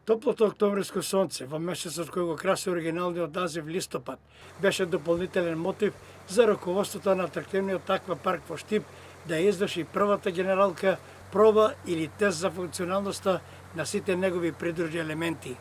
Топлото октомвриско сонце во месецот кој го краси оригиналниот назив листопад беше дополнителен мотив за раководството на атрактивниот таква парк во Штип да ја изврши првата генералка проба или тест за функционалноста на сите негови придружни елементи.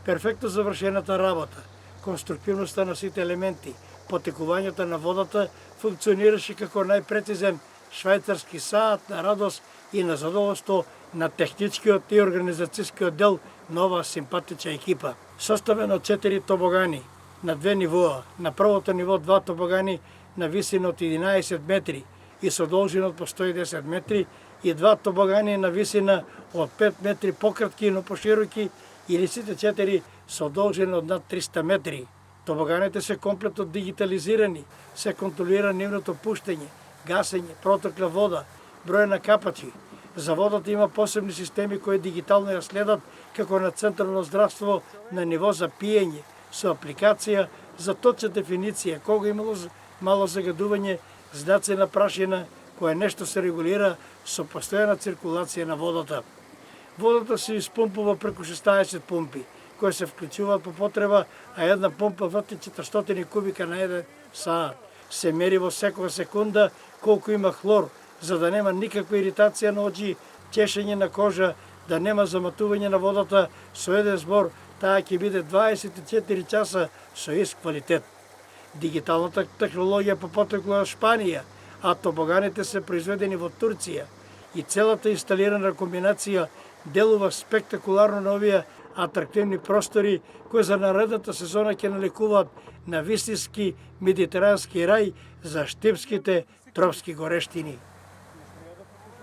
Перфектно завршената работа, конструктивноста на сите елементи, потекувањето на водата функционираше како најпрецизен швајцарски саат на радост и на задоволство на техничкиот и организацијскиот дел на оваа симпатична екипа. Составен од 4 тобогани на две нивоа. На првото ниво 2 тобогани на висина од 11 метри и со должина од по 110 метри и 2 тобогани на висина од 5 метри пократки, но пошироки, или сите 4 со должина од над 300 метри. Тобоганите се комплетно дигитализирани, се контролира нивното пуштење, гасење, проток на вода, број на капачи. За водата има посебни системи кои дигитално ја следат како на централно здравство на ниво за пиење, со апликација за точна дефиниција кога имало мало загадување, знаци на прашина, кое нешто се регулира со постојана циркулација на водата. Водата се испумпува преку 16 пумпи, кои се вклучуваат по потреба, а една пумпа врти 400 кубика на 1 саат. Се мери во секоја секунда колку има хлор, за да нема никаква иритација на очи, чешење на кожа, да нема заматување на водата со еден збор, таа ќе биде 24 часа со ист квалитет. Дигиталната технологија потекло од Шпанија, а тобоганите се произведени во Турција и целата инсталирана комбинација делува спектакуларно на овие атрактивни простори кои за наредната сезона ќе наликуваат на вистински медитерански рај за штипските тропски горештини.